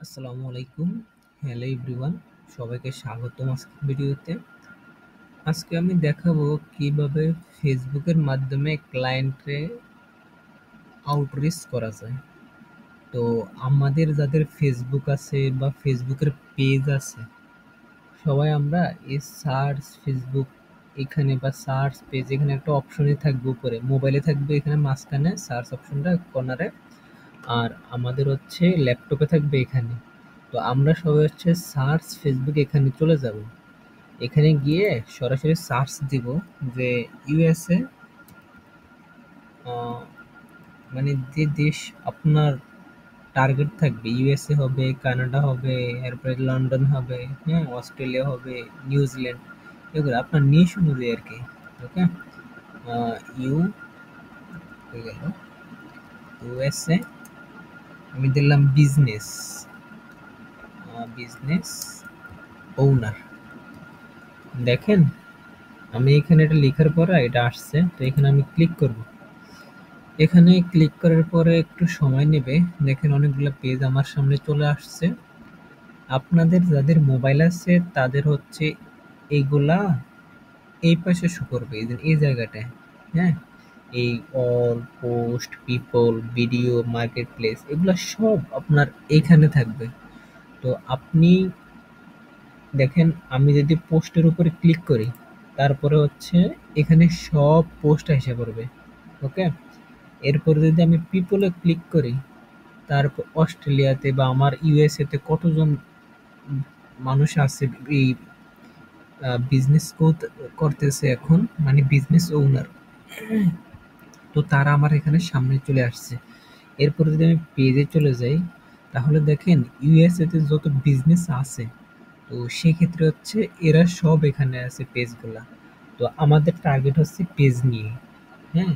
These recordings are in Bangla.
আসসালামু আলাইকুম। Hello everyone. সবাইকে স্বাগতম আজকের ভিডিওতে। আজকে আমি দেখাবো কিভাবে ফেসবুকের মাধ্যমে ক্লায়েন্টরে আউটরিচ করা যায়। তো আমাদের যাদের ফেসবুক আছে বা ফেসবুকের পেজ আছে, সবাই আমরা এই সার্চ ফেসবুক এখানে বা সার্চ পেজ এখানে একটা অপশনই থাকবে উপরে। মোবাইলে থাকবে এখানে মাঝখানে সার্চ অপশনটা কর্নারে। আর আমাদের হচ্ছে ল্যাপটপে থাকবে এখানে। তো আমরা সবাই হচ্ছে সার্চ ফেসবুক এখানে চলে যাব। এখানে গিয়ে সরাসরি সার্চ দিব যে ইউএসএ, মানে যে দেশ আপনার টার্গেট থাকবে, ইউএসএ হবে, কানাডা হবে, এরপরে লন্ডন হবে, হ্যাঁ, অস্ট্রেলিয়া হবে, নিউজিল্যান্ড, এগুলো আপনার নিশ অনুযায়ী আর কি। ওকে, ইউ হয়ে গেল ইউএসএ। আমি দিলাম বিজনেস, বিজনেস ওনার। দেখেন আমি এখানে এটা লেখার পরে এটা আসছে, তো এখানে আমি ক্লিক করব। এখানে ক্লিক করার পরে একটু সময় নেবে। দেখেন অনেকগুলো পেজ আমার সামনে চলে আসছে। আপনাদের যাদের মোবাইল আছে তাদের হচ্ছে এইগুলা এই পাশে শো করবে, এই জায়গাটায়। হ্যাঁ, এই all, post, people, video, market place, এগুলো সব আপনার এইখানে থাকবে। তো আপনি দেখেন আমি যদি পোস্টের উপরে ক্লিক করি, তারপরে হচ্ছে এখানে সব পোস্ট এসে পড়বে। ওকে, এরপরে যদি আমি পিপলে ক্লিক করি, তারপর অস্ট্রেলিয়াতে বা আমার ইউএসএ তে কতজন মানুষ আছে এই বিজনেস করতেছে এখন, মানে বিজনেস ওনার, তো তারা আমার এখানে সামনে চলে আসছে। এরপরে যদি আমি পেজে চলে যাই, তাহলে দেখেন ইউএসএ তে যত বিজনেস আছে, তো সেক্ষেত্রে হচ্ছে এরা সব এখানে আছে পেজগুলা। তো আমাদের টার্গেট হচ্ছে পেজ নিয়ে। হ্যাঁ,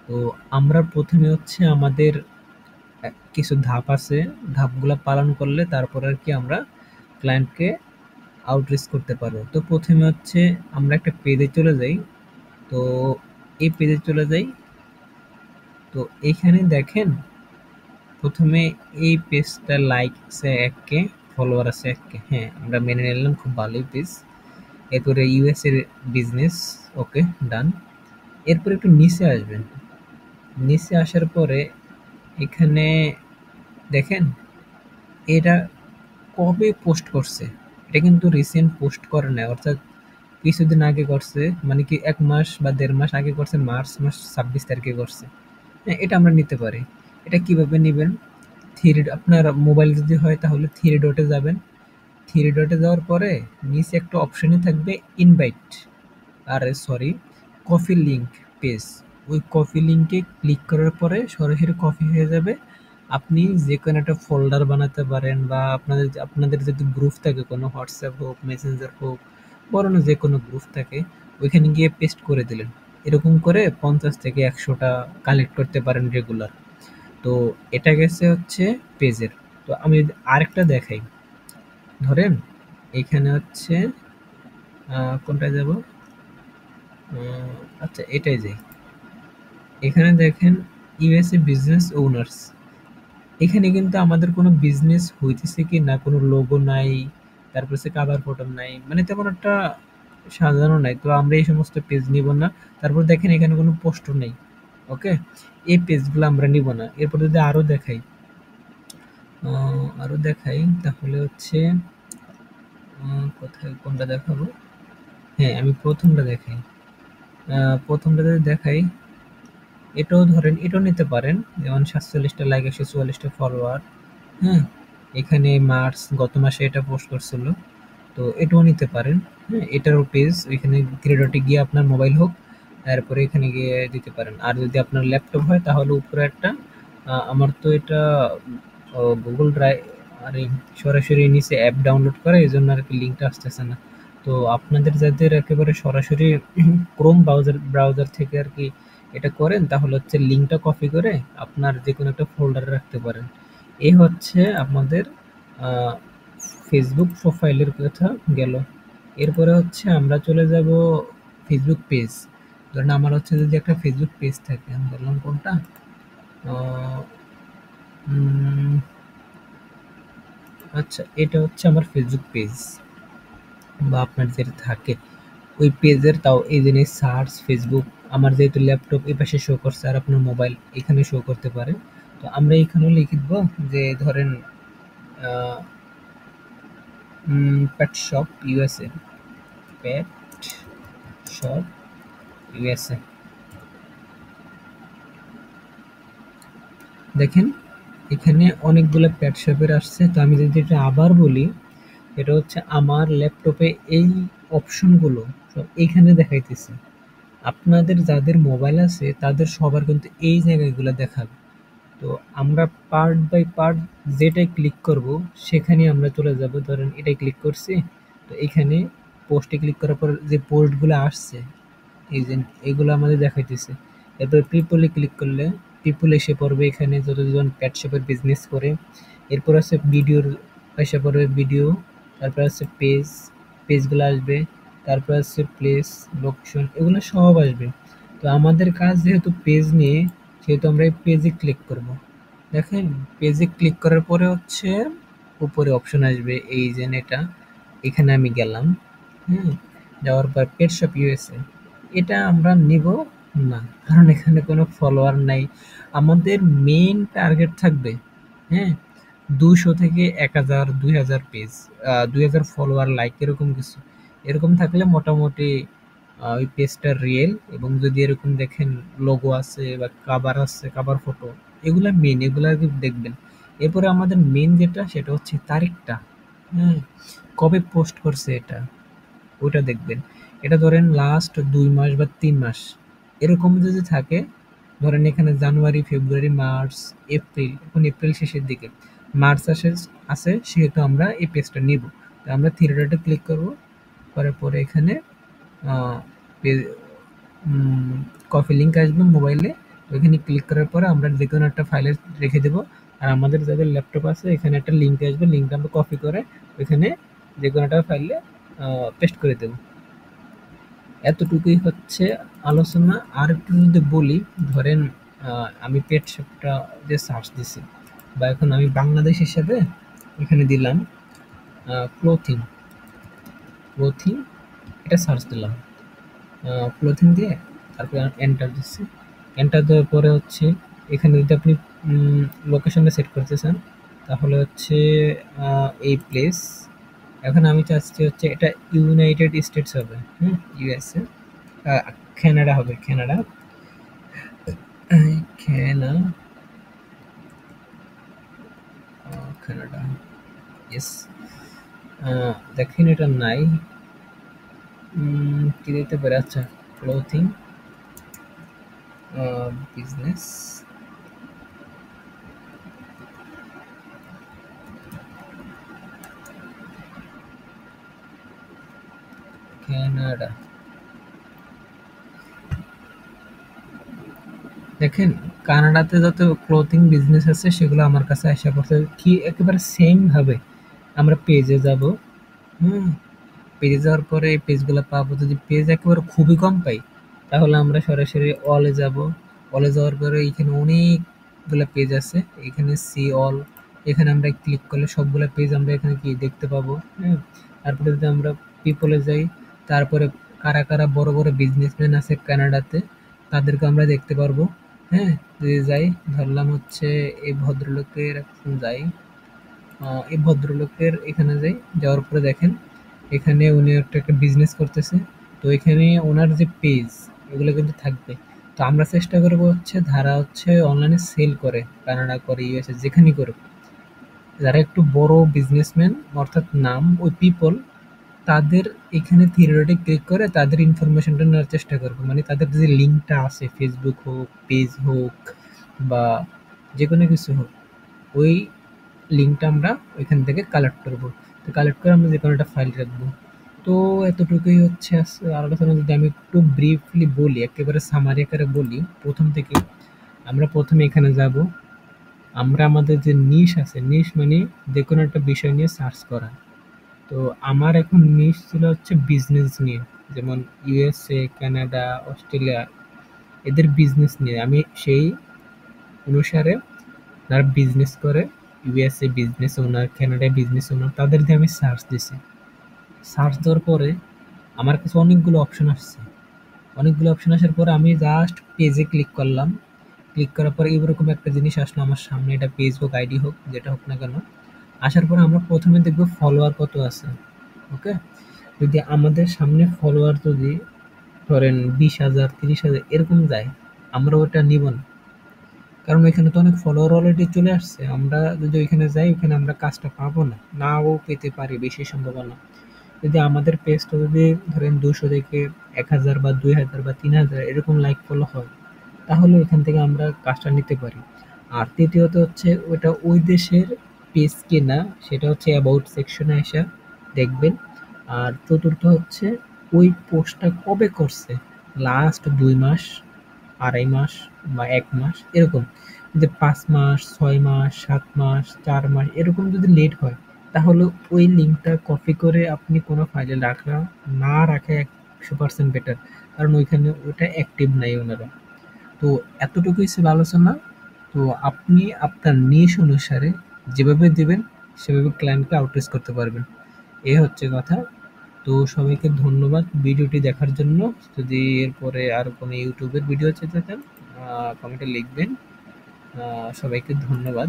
তো আমরা প্রথমে হচ্ছে আমাদের কিছু ধাপ আছে, ধাপগুলা পালন করলে তারপর আর কি আমরা ক্লায়েন্টকে আউটরিচ করতে পারবো। তো প্রথমে হচ্ছে আমরা একটা পেজে চলে যাই। তো এই পেজে চলে যাই। তো এখানে দেখেন প্রথমে এই পেজটা লাইক আছে 1K, ফলোয়ার আছে 1K। হ্যাঁ, আমরা মেনে নিলাম, খুব ভালোই পেজ। এরপরে ইউএস এর বিজনেস, ওকে, ডান। এরপর একটু নিচে আসবেন। নিচে আসার পরে এখানে দেখেন এটা কবে পোস্ট করছে। এটা কিন্তু রিসেন্ট পোস্ট করে নাই, অর্থাৎ কিছুদিন আগে করছে, মানে কি 1 মাস বা 1.5 মাস আগে করছে, মার্চ মাস 26 তারিখে করছে। হ্যাঁ, এটা আমরা নিতে পারি। এটা কিভাবে নিবেন? আপনার মোবাইল যদি হয় তাহলে থ্রি ডটে যাবেন। থ্রি ডটে যাওয়ার পরে নিচে একটা অপশনই থাকবে ইনভাইট, আরে সরি, কফি লিংক পেজ। ওই কফি লিংকে ক্লিক করার পরে সরাসরি কপি হয়ে যাবে। আপনি যে কোনো একটা ফোল্ডার বানাতে পারেন, বা আপনাদের যদি গ্রুপ থাকে কোনো, হোয়াটসঅ্যাপ হোক, মেসেঞ্জার হোক, বড় না যে কোনো গ্রুপ থাকে, ওইখানে গিয়ে পেস্ট করে দিলেন। এরকম করে 50 থেকে 100টা কালেক্ট করতে পারেন রেগুলার। তো এটা গেছে হচ্ছে পেজের। তো আমি যদি আরেকটা দেখাই, ধরেন এখানে হচ্ছে কোনটায় যাব, আচ্ছা এটাই যাই। এখানে দেখেন ইউএসএ বিজনেস ওনার্স। এখানে কিন্তু আমাদের কোনো বিজনেস হইতেছে কি না, কোনো লোগো নাই, তারপর হচ্ছে কাভার ফটো নাই, মানে তেমন একটা সাজানো নাই। তো আমরা এই সমস্ত পেজ নিব না। তারপর দেখেন এখানে কোনো পোস্টও নেই। ওকে, এই পেজগুলো আমরা নিব না। এরপর যদি আরো দেখাই তাহলে হচ্ছে কোথায় কোনটা দেখাবো? হ্যাঁ, আমি প্রথমটা দেখাই। প্রথমটা যদি দেখাই, এটাও ধরেন এটাও নিতে পারেন। যেমন 47টা লাইক, 144টা ফলোয়ার। হ্যাঁ, এখানে মার্চ গত মাসে এটা পোস্ট করছিল। তো এটাও নিতে পারেন। হ্যাঁ, এটারও পেজ ওইখানে থ্রি ডটে গিয়ে আপনার মোবাইল হোক, তারপরে এখানে গিয়ে দিতে পারেন। আর যদি আপনার ল্যাপটপ হয় তাহলে উপরে একটা আমার তো এটা গুগল ড্রাইভ, আরে সরাসরি নিচে অ্যাপ ডাউনলোড করে, এই জন্য আর কি লিঙ্কটা আসতেছে না। তো আপনাদের যাদের একেবারে সরাসরি ক্রোম ব্রাউজার থেকে আর কি এটা করেন, তাহলে হচ্ছে লিঙ্কটা কপি করে আপনার যে কোনো একটা ফোল্ডারে রাখতে পারেন। এই হচ্ছে আমাদের ফেসবুক প্রোফাইলের কথা গেল। এরপরে হচ্ছে আমরা চলে যাব ফেসবুক পেজ। ধরেন আমার হচ্ছে যদি একটা ফেসবুক পেজ থাকে, আমি বললাম কোনটা, আহ, উম, আচ্ছা, এটা হচ্ছে আমার ফেসবুক পেজ বা আপনার যেটা থাকে ওই পেজের। তাও এই জিনিস সার্চ ফেসবুক, আমার যেহেতু ল্যাপটপ এই পাশে শো করছে আর আপনার মোবাইল এখানে শো করতে পারে। তো আমরা এখানেও লিখে দিব যে ধরেন pet shop USA, pet shop USA. দেখেন এখানে অনেকগুলো পেট শপের আসছে। তো আমি যদি এটা আবার বলি, এটা হচ্ছে আমার ল্যাপটপে এই অপশনগুলো সব এইখানে দেখাইতেছে। আপনাদের যাদের মোবাইল আছে তাদের সবার কিন্তু এই জায়গাগুলো দেখাবে। তো আমরা পার্ট বাই পার্ট যেটাই ক্লিক করব সেখানেই আমরা চলে যাব। ধরেন এটাই ক্লিক করছি, তো এখানে পোস্টে ক্লিক করার পর যে পোস্টগুলো আসছে এই যে এগুলো আমাদের দেখাইতেছে। এরপর পিপলে ক্লিক করলে পিপল এসে পড়বে এখানে যতজন পেট শপের বিজনেস করে। এরপর আছে ভিডিওর এসে পড়বে ভিডিও। তারপর আছে পেজ, পেজগুলো আসবে। তারপর আছে প্লেস, লোকেশন, এগুলো সব আসবে। তো আমাদের কাজ যেহেতু পেজ নিয়ে, সেহেতু আমরা এই পেজে ক্লিক করব। দেখেন পেজে ক্লিক করার পরে হচ্ছে উপরে অপশন আসবে এই যে এটা, এখানে আমি গেলাম। হুম, যাওয়ার পর পেট শপ ইউএসএ এটা আমরা নিব না, কারণ এখানে কোনো ফলোয়ার নাই। আমাদের মেইন টার্গেট থাকবে, হ্যাঁ, 200 থেকে 1000 2000 পেজ, 2000 ফলোয়ার লাইক এরকম কিছু। এরকম থাকলে মোটামুটি ওই পেজটা রিয়েল। এবং যদি এরকম দেখেন লোগো আছে বা কাভার আছে, কাভার ফটো, এগুলা মেন, এগুলা আগে দেখবেন। এরপরে আমাদের মেন যেটা সেটা হচ্ছে তারিখটা, হ্যাঁ, কবে পোস্ট করছে এটা, ওইটা দেখবেন। এটা ধরেন লাস্ট ২ মাস বা ৩ মাস এরকম যদি থাকে, ধরেন এখানে জানুয়ারি, ফেব্রুয়ারি, মার্চ, এপ্রিল, এখন এপ্রিল শেষের দিকে, মার্চ আছে সেহেতু আমরা এই পেজটা নিব। তো আমরা থ্রি ডটে ক্লিক করব, করার পরে এখানে আ পে উম কপি লিঙ্ক আসবে মোবাইলে। ওইখানে ক্লিক করার পরে আমরা যেকোনো একটা ফাইলে রেখে দেব। আর আমাদের যাদের ল্যাপটপ আছে এখানে একটা লিঙ্ক আসবে, লিঙ্কটা আমরা কপি করে ওইখানে যেকোনো একটা ফাইলে পেস্ট করে দেব। এতটুকুই হচ্ছে আলোচনা। আর একটু যদি বলি, ধরেন আমি পেট শপটা যে সার্চ দিছি বা এখন আমি বাংলাদেশ হিসেবে এখানে দিলাম ক্লোথিং, ক্লোথিং এটা সার্চ দিলাম। ক্লোথিং দিয়ে তারপরে এন্টার দিচ্ছি। এন্টার দেওয়ার পরে হচ্ছে এখানে যদি আপনি লোকেশনটা সেট করতে চান তাহলে হচ্ছে এই প্লেস। এখন আমি চাচ্ছি হচ্ছে এটা ইউনাইটেড স্টেটস হবে, হুম, ইউএসএ, কানাডা হবে, কানাডা, কানা কানাডা, ইয়েস। দেখেন এটা নাই, কি দিতে পারে, আচ্ছা ক্লোথিং বিজনেস কানাডা। দেখেন কানাডাতে যত ক্লোথিং বিজনেস আছে সেগুলো আমার কাছে আসা পড়ছে কি একেবারে সেম ভাবে। আমরা পেজে যাব, হুম, পেজে যাওয়ার পরে এই পেজগুলো পাবো। যদি পেজ একেবারে খুবই কম পাই তাহলে আমরা সরাসরি অলে যাব। অলে যাওয়ার পরে এখানে অনেকগুলা পেজ আছে, এখানে সি অল, এখানে আমরা ক্লিক করলে সবগুলা পেজ আমরা এখানে কি দেখতে পাবো। হ্যাঁ, তারপরে যদি আমরা পিপলে যাই, তারপরে কারা কারা বড় বড় বিজনেসম্যান আছে কানাডাতে তাদেরকে আমরা দেখতে পারবো। হ্যাঁ, যদি যাই, ধরলাম হচ্ছে এই ভদ্রলোকের, এখন যাই, এই ভদ্রলোকের এখানে যাই, যাওয়ার পরে দেখেন এখানে উনি একটা বিজনেস করতেছে। তো এখানে ওনার যে পেজ এগুলো কিন্তু থাকবে। তো আমরা চেষ্টা করব হচ্ছে যারা হচ্ছে অনলাইনে সেল করে, কানাডা করে, ইউএসএ যেখানেই করুক, যারা একটু বড় বিজনেসম্যান অর্থাৎ নাম ওই পিপল, তাদের এখানে থ্রি ডটে ক্লিক করে তাদের ইনফরমেশনটা নেওয়ার চেষ্টা করব। মানে তাদের যে লিঙ্কটা আছে ফেসবুক হোক, পেজ হোক বা যেকোনো কিছু হোক, ওই লিঙ্কটা আমরা ওইখান থেকে কালেক্ট করব। তো কালেক্ট করে আমরা যেকোনো একটা ফাইল রাখবো। তো এতটুকুই হচ্ছে আলোচনা। যদি আমি একটু ব্রিফলি বলি, একেবারে সামারি আকারে বলি, প্রথম থেকে আমরা প্রথমে এখানে যাব। আমরা আমাদের যে নিশ আছে, নিশ মানে যেকোনো একটা বিষয় নিয়ে সার্চ করা। তো আমার এখন নিশ ছিল হচ্ছে বিজনেস নিয়ে, যেমন ইউএসএ, কানাডা, অস্ট্রেলিয়া, এদের বিজনেস নিয়ে আমি সেই অনুসারে যারা বিজনেস করে ইউএসএ বিজনেস ওনার, কানাডায় বিজনেস ওনার, তাদের দিয়ে আমি সার্চ দিছি। সার্চ দেওয়ার পরে আমার কাছে অনেকগুলো অপশন আসছে। অনেকগুলো অপশন আসার পরে আমি জাস্ট পেজে ক্লিক করলাম। ক্লিক করার পরে এরকম একটা জিনিস আসলো আমার সামনে, এটা পেজ হোক আইডি হোক যেটা হোক না কেন। আসার পরে আমরা প্রথমে দেখব ফলোয়ার কত আছে। ওকে, যদি আমাদের সামনে ফলোয়ার যদি ধরেন 20,000 30,000 এরকম যায়, আমরা ওটা নিব না। কারণ ওইখানে তো অনেক ফলোয়ার অলরেডি চলে আসছে। আমরা যদি ওইখানে যাই, ওইখানে আমরা কাজটা পাবো না, নাও পেতে পারি, বেশি সম্ভাবনা। যদি আমাদের পেজটা যদি ধরেন 200 থেকে 1000 বা 2000 বা 3000 এরকম লাইক ফলো হয়, তাহলে ওইখান থেকে আমরা কাজটা নিতে পারি। আর তৃতীয়ত হচ্ছে ওটা ওই দেশের পেজ কিনা সেটা হচ্ছে অ্যাবাউট সেকশনে এসে দেখবেন। আর চতুর্থ হচ্ছে ওই পোস্টটা কবে করছে, লাস্ট 2 মাস, 2.5 মাস বা 1 মাস এরকম। যদি 5 মাস, 6 মাস, 7 মাস, 4 মাস এরকম যদি লেট হয়, তাহলে ওই লিঙ্কটা কপি করে আপনি কোনো ফাইলে রাখা না রাখা 100% বেটার। কারণ ওইখানে ওটা অ্যাক্টিভ নাই ওনারা। তো এতটুকুই ছিল আলোচনা। তো আপনি আপনার নিশ অনুসারে যেভাবে দিবেন সেভাবে ক্লায়েন্টকে আউটরিচ করতে পারবেন। এ হচ্ছে কথা। তো সবাইকে ধন্যবাদ ভিডিওটি দেখার জন্য। যদি এরপরে আর কোনো ইউটিউবের ভিডিও চাইতে চান, কমেন্টে লিখবেন। সবাইকে ধন্যবাদ।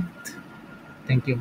Thank you.